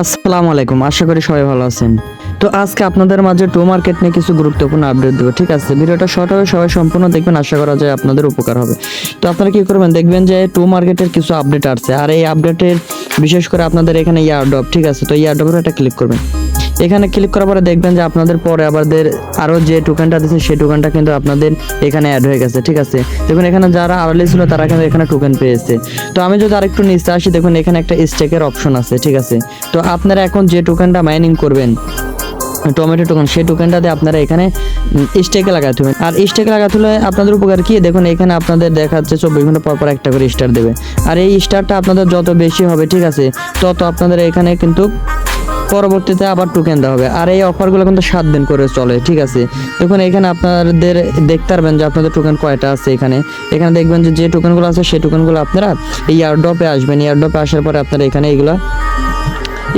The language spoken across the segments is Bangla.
আসসালামু আলাইকুম, আশা করি সবাই ভালো আছেন। তো আজকে আপনাদের মাঝে টো মার্কেট নিয়ে কিছু গুরুত্বপূর্ণ আপডেট দেবো, ঠিক আছে? ভিডিওটা শর্ট হবে, সবাই সম্পূর্ণ দেখবেন, আশা করা যায় আপনাদের উপকার হবে। তো আপনারা কি করবেন, দেখবেন যে টো মার্কেটের কিছু আপডেট আসছে, আর এই আপডেটের বিশেষ করে আপনাদের এখানে ইয়ারড্রপ, ঠিক আছে? তো ইয়ারড্রপের একটা ক্লিক করবেন। এখানে ক্লিক করার পরে দেখবেন যে আপনাদের পরে আবারদের আরও যে টোকেনটা দিচ্ছে সেই টোকেনটা কিন্তু আপনাদের এখানে অ্যাড হয়ে গেছে, ঠিক আছে? দেখুন এখানে যারা আর্লি ছিল তারা কিন্তু এখানে টোকেন পেয়েছে। তো আমি যদি আরেকটু নিচে আসি, দেখুন এখানে একটা স্টেকের অপশন আছে, ঠিক আছে? তো আপনারা এখন যে টোকেনটা মাইনিং করবেন টমেটো টোকেন, সেই টোকেনটা দিয়ে আপনারা এখানে স্টেকে লাগাতে হবে। আর স্টেকে লাগাতে হলে আপনাদের উপকার কি, দেখুন এখানে আপনাদের দেখাচ্ছে 24 ঘন্টা পর পর একটা করে স্টার দেবে। আর এই স্টারটা আপনাদের যত বেশি হবে, ঠিক আছে, তত আপনাদের এখানে কিন্তু পরবর্তীতে আবার টোকেন দেওয়া হবে। আর এই অফারগুলো কিন্তু 7 দিন করে চলে, ঠিক আছে? দেখুন এখানে আপনাদের দেখতে পারবেন যে আপনাদের টোকেন কয়টা আছে। এখানে দেখবেন যে টোকেনগুলো আছে সেই টোকেনগুলো আপনারা এই ইয়ারড্রপে আসবেন। ইয়ারড্রপে আসার পরে আপনারা এখানে এগুলো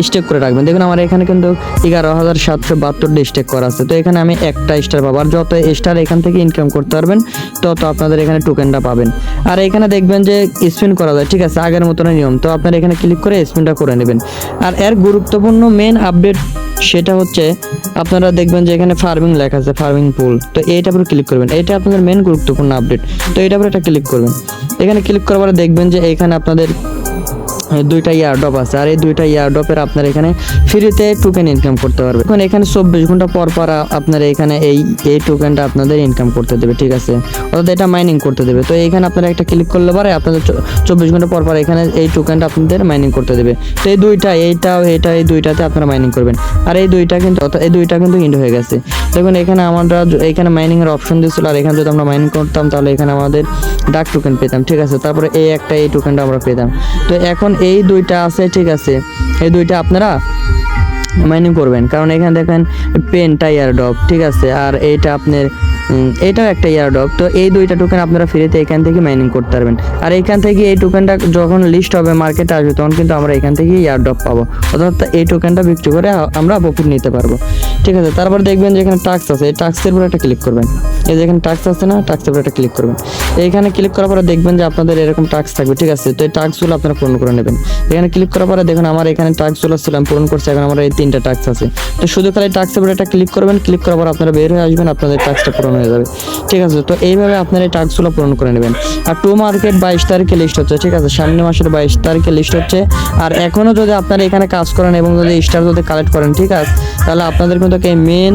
স্টেক করে রাখবেন। দেখুন আমার এখানে কিন্তু 11,772 স্টেক করা আছে। তো এখানে আমি একটা স্টার পাবো, আর যত স্টার এখান থেকে ইনকাম করতে পারবেন তত আপনাদের এখানে টোকেনটা পাবেন। আর এখানে দেখবেন যে স্পিন করা যায়, ঠিক আছে, আগের মতন নিয়ম। তো আপনারা এখানে ক্লিক করে স্পিনটা করে নেবেন। আর এর গুরুত্বপূর্ণ মেন আপডেট সেটা হচ্ছে আপনারা দেখবেন যে এখানে ফার্মিং লেখা আছে, ফার্মিং পুল। তো এইটার উপরে ক্লিক করবেন, এটা আপনাদের মেন গুরুত্বপূর্ণ আপডেট। তো এইটার উপরে একটা ক্লিক করবেন। এখানে ক্লিক করার পরে দেখবেন যে এখানে আপনাদের দুইটা ইয়ারড্রপ আছে, আর এই দুইটা ইয়ারড্রপের আপনার এখানে ফ্রিতে টোকেন ইনকাম করতে পারবে। এখন এখানে 24 ঘন্টা পর পর আপনারা এখানে এই টোকেনটা আপনাদের ইনকাম করতে দেবে, ঠিক আছে? অর্থাৎ এটা মাইনিং করতে দেবে। তো এইখানে আপনারা একটা ক্লিক করলে পরে আপনাদের 24 ঘন্টা পর পর এখানে এই টোকেনটা আপনাদের মাইনিং করতে দেবে। তো এই দুইটা, এই দুইটাতে আপনারা মাইনিং করবেন। আর এই দুইটা কিন্তু ইন্ড হয়ে গেছে। দেখুন এখানে আমরা এখানে মাইনিং এর অপশন দিয়েছিল, আর এখানে যদি আমরা মাইনিং করতাম তাহলে এখানে আমাদের ডার্ক টোকেন পেতাম, ঠিক আছে? তারপরে এই টোকেনটা আমরা পেতাম। তো এখন এই দুইটা আছে, ঠিক আছে, এই দুইটা আপনারা মাইনিং করবেন। কারণ এখানে দেখেন পেনটা ইয়ারড্রপ, ঠিক আছে, আর এইটা আপনার এটাও একটা ইয়ারড্রপ। তো এই দুইটা টোকেন আপনারা ফ্রিতে এখান থেকে মাইনিং করতে পারবেন। আর এখান থেকে এই টোকেনটা যখন লিস্ট হবে মার্কেটে আসবে তখন কিন্তু আমরা এখান থেকে ইয়ারড্রপ পাবো, অর্থাৎ এই টোকেনটা বিক্রি করে আমরা প্রফিট নিতে পারবো, ঠিক আছে? তারপর দেখবেন যে এখানে টাস্ক আছে, এই টাস্কের উপর একটা ক্লিক করবেন। এই যে এখানে টাস্ক আছে না, টাস্কের উপর একটা ক্লিক করবেন। এইখানে ক্লিক করার পরে দেখবেন যে আপনাদের এরকম টাস্ক থাকবে, ঠিক আছে? তো এই টাস্কগুলো আপনারা পূরণ করে নেবেন। এখানে ক্লিক করার পরে দেখুন আমার এখানে টাস্কগুলো ছিল, আমি পূরণ করছি। এখন আমার এই 3টা টাস্ক আছে। তো শুধু খালি টাস্কের উপর একটা ক্লিক করবেন, ক্লিক করার পর আপনারা বের হয়ে আসবেন, আপনাদের টাস্কটা পূরণ হয়ে যাবে, ঠিক আছে? তো এইভাবে আপনারা এই টাস্কগুলো পূরণ করে নেবেন। আর টো মার্কেট 22 তারিখে লিস্ট হচ্ছে, ঠিক আছে? সামনের মাসের 22 তারিখে লিস্ট হচ্ছে। আর এখনও যদি আপনারা এখানে কাজ করেন এবং যদি স্টার যদি কালেক্ট করেন, ঠিক আছে, তাহলে আপনাদের কিন্তু এই মেন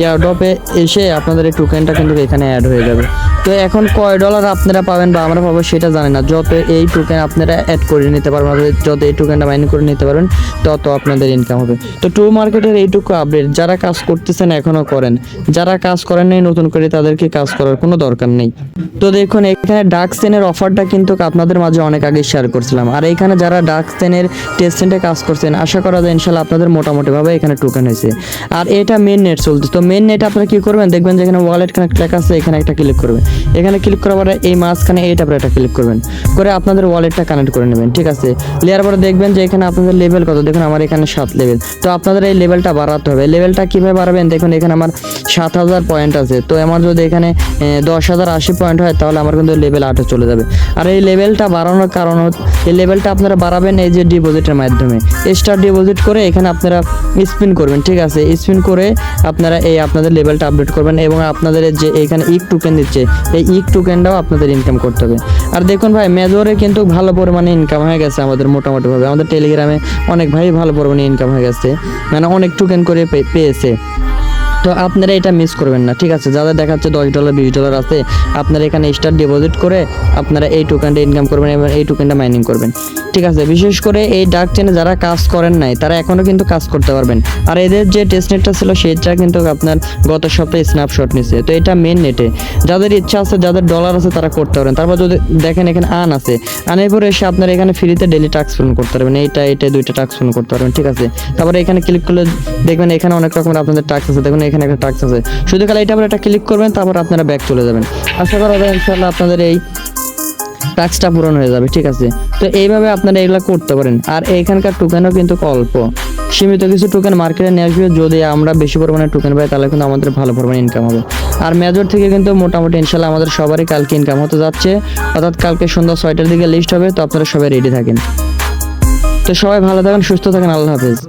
ইয়ারড্রপে এসে আপনাদের এই টোকেনটা কিন্তু এখানে অ্যাড হয়ে যাবে। তো এখন কয় ডলার আপনারা পাবেন বা আমরা পাবো সেটা জানি না। যত এই টোকেন আপনারা অ্যাড করে নিতে পারবেন, যত এই টোকেনটা মাইনিং করে নিতে পারবেন তত আপনাদের ইনকাম হবে। তো টো মার্কেটের এইটুকু আপডেট। যারা কাজ করতেছেন এখনও করেন, যারা কাজ করেন নাই নতুন করে তাদেরকে কাজ করার কোনো দরকার নেই। তো দেখুন এখানে ডার্ক চেনের অফারটা কিন্তু আপনাদের মাঝে অনেক আগে শেয়ার করছিলাম। আর এইখানে যারা ডার্ক চেনের টেস্টেন্টে কাজ করছেন, আশা করা যায় ইনশাল্লাহ আপনাদের মোটামুটিভাবে এখানে টোকেন হয়েছে। আর এটা মেন নেট চলছে। তো মেন নেট আপনারা কি করবেন, দেখবেন যে এখানে ওয়ালেট কানেক্ট লেখা আছে, এখানে একটা ক্লিক করবেন। এখানে ক্লিক করার পরে এই মাঝখানে এইটা পরে একটা ক্লিক করবেন, করে আপনাদের ওয়ালেটটা কানেক্ট করে নেবেন, ঠিক আছে? নেওয়ার পরে দেখবেন যে এখানে আপনাদের লেভেল কত। দেখুন আমার এখানে 7 লেভেল। তো আপনাদের এই লেভেলটা বাড়াতে হবে। লেভেলটা কীভাবে বাড়াবেন, দেখুন এখানে আমার 7,000 পয়েন্ট আছে। তো আমার যদি এখানে 10,080 পয়েন্ট হয় তাহলে আমার কিন্তু লেভেল 8-এ চলে যাবে। আর এই লেভেলটা বাড়ানোর কারণ এই লেভেলটা আপনারা বাড়াবেন এই যে ডিপোজিটের মাধ্যমে। স্টার ডিপোজিট করে এখানে আপনারা স্পিন করবেন, ঠিক আছে? স্পিন করে আপনারা আপনাদের লেভেলটা আপডেট করবেন এবং আপনাদের যে এখানে ইক টোকেন দিচ্ছে এই ইক টোকেনটাও আপনাদের ইনকাম করতে হবে। আর দেখুন ভাই মেজরে কিন্তু ভালো পরিমাণে ইনকাম হয়ে গেছে আমাদের মোটামুটিভাবে। আমাদের টেলিগ্রামে অনেক ভাই ভালো পরিমাণে ইনকাম হয়ে গেছে, মানে অনেক টোকেন করে পেয়েছে। তো আপনারা এটা মিস করবেন না, ঠিক আছে? যাদের দেখাচ্ছে $10 $20 আছে, আপনারা এখানে স্টার ডিপোজিট করে আপনারা এই টোকেনটা ইনকাম করবেন এবং এই টোকেনটা মাইনিং করবেন, ঠিক আছে? বিশেষ করে এই ডার্ক চেনে যারা কাজ করেন নাই তারা এখনও কিন্তু কাজ করতে পারবেন। আর এদের যে টেস্টনেটটা ছিল সেটা কিন্তু আপনার গত সপ্তাহে স্ন্যাপশট নিচ্ছে। তো এটা মেন নেটে যাদের ইচ্ছা আছে, যাদের ডলার আছে তারা করতে পারেন। তারপর যদি দেখেন এখানে আন আছে, আনের পরে এসে আপনারা এখানে ফ্রিতে ডেলি টাস্ক পূরণ করতে পারবেন। এটা দুইটা টাস্ক পূরণ করতে পারবেন, ঠিক আছে? তারপরে এখানে ক্লিক করলে দেখবেন এখানে অনেক রকমের আপনাদের টাস্ক আছে। দেখুন এখানে একটা টাস্ক আছে, শুধু খালি এটা একটা ক্লিক করবেন, তারপর আপনারা ব্যাক চলে যাবেন। আশা করা যায় ইনশাআল্লাহ আপনাদের এই টাস্কটা পূরণ হয়ে যাবে, ঠিক আছে? তো এইভাবে আপনারা এগুলো করতে পারেন। আর এইখানকার টোকেনও কিন্তু অল্প, সীমিত কিছু টোকেন মার্কেটে নিয়ে আসবে। যদি আমরা বেশি পরিমাণে টোকেন পাই তাহলে কিন্তু আমাদের ভালো পরিমাণে ইনকাম হবে। আর মেজর থেকে কিন্তু মোটামুটি ইনশাল্লাহ আমাদের সবারই কালকে ইনকাম হতে যাচ্ছে, অর্থাৎ কালকে সন্ধ্যা 6টার দিকে লিস্ট হবে। তো আপনারা সবাই রেডি থাকেন। তো সবাই ভালো থাকেন, সুস্থ থাকেন, আল্লাহ হাফেজ।